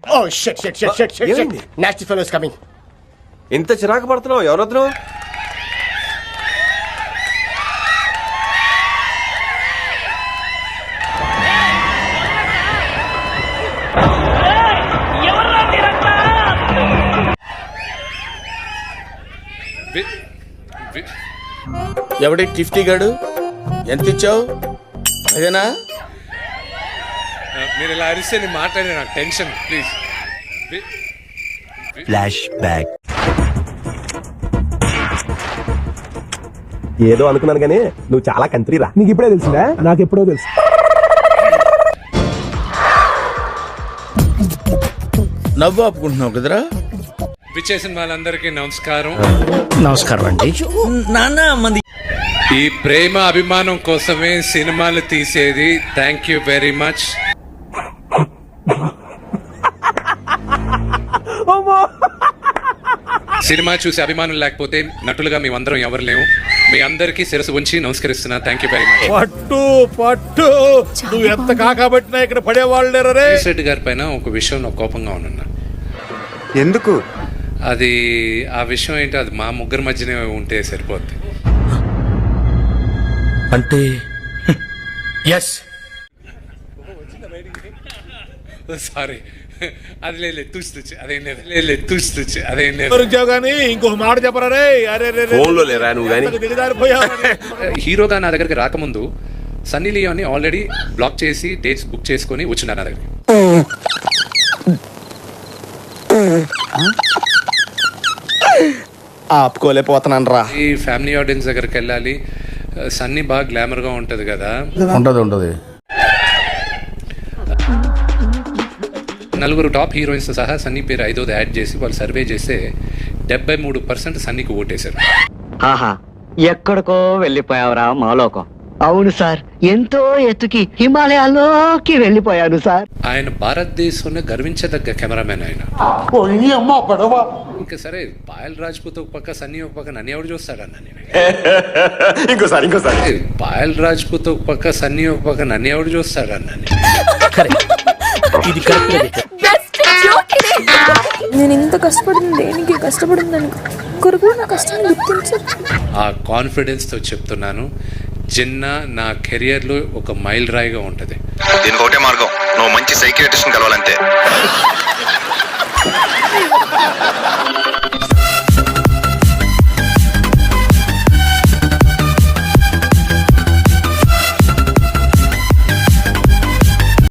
Oh shit. Nasty fellow is coming. ఇంత చిరాకు పడుతున్నావు, ఎవరొద్దు? ఎవడి టిఫ్టీ గాడు? ఎంత ఇచ్చావు? అదేనా? మీరు ఇలా అరిస్తే నేను మాట్లాడే నాకు టెన్షన్. ప్లీజ్. Flash back. ఏదో అనుకున్నాను కానీ నువ్వు చాలా కంట్రీరా. నీకు ఇప్పుడే తెలుసురా? నాకు ఎప్పుడో తెలుసు. నవ్వు ఆపుకుంటున్నావు కదరా? విచ్చేసిన వాళ్ళందరికీ నమస్కారం. నమస్కారం అండి. ఈ ప్రేమ అభిమానం కోసమే సినిమాలు తీసేది. Thank you very much. Cinema చూసి అభిమానులు లేకపోతే నటులుగా మేమందరం ఎవరు లేవు. మీ అందరికీ శిరసు ఉంచి నమస్కరిస్తున్నా. Thank you very much. పట్టు నువ్వు ఎంత కాకబట్టినా ఇక్కడ పడేవాళ్ళు రే. రెడ్డి గారి పైన ఒక విషయంలో కోపంగా ఉన్నా. ఎందుకు? అది ఆ విషయం ఏంటో అది మా ముగ్గురు మధ్యనే ఉంటే సరిపోద్ది. అంటే ఎస్ సారీ, అది లేదు తూచి అదేం లేదు తూచి అదేం లేదు. కానీ ఇంకొక మాట చెప్పరా రే. అరే ఫోన్లో లేరా నువ్వు కానీ? హీరోగా నా దగ్గరికి రాకముందు సన్నీ లియోని ఆల్రెడీ బ్లాక్ చేసి డేట్స్ బుక్ చేసుకొని వచ్చినారు నా దగ్గరికి. ఆపుకోలేకపోతున్నాను రా. ఈ ఫ్యామిలీ ఆడియన్స్ దగ్గరికి వెళ్ళాలి. సన్నీ బాగా గ్లామర్ గా ఉంటది కదా. ఉంటది. నలుగురు టాప్ హీరోయిన్స్ సహా సన్నీ పేరు 5వ యాడ్ చేసి వాళ్ళు సర్వే చేస్తే 73% సన్నీకి ఓటేశారు. ఆహా, ఎక్కడికో వెళ్ళిపోయావురా మాలోకం. అవును సార్, ఎంతో ఎత్తుకి హిమాలయాల్లోకి వెళ్ళిపోయాను సార్. ఆయన భారతదేశంలో గర్వించదగ్గ కెమెరామెన్ ఆయన. ఇంకా సరే, పాయల్ రాజ్పూత్ ఒక పక్క సన్నీ ఒక పక్క నన్ను ఎవడు చూస్తాడన్న. ఇంకోసారి పాయల్ రాజ్పూత్ ఒక పక్క సన్నీ ఒక పక్క నన్ను ఎవడు చూస్తాడన్న. నేను ఎంత కష్టపడింది దేనికి కష్టపడింది కొరకు నా కష్టాన్ని గుర్తించు. ఆ కాన్ఫిడెన్స్ తో చెప్తున్నాను, జిన్నా నా కెరియర్ లో ఒక మైల్ రాయిగా ఉంటది. దీనికి ఒకటే మార్గం, నువ్వు మంచి సైకియాట్రిస్ట్ కలవాలంతే.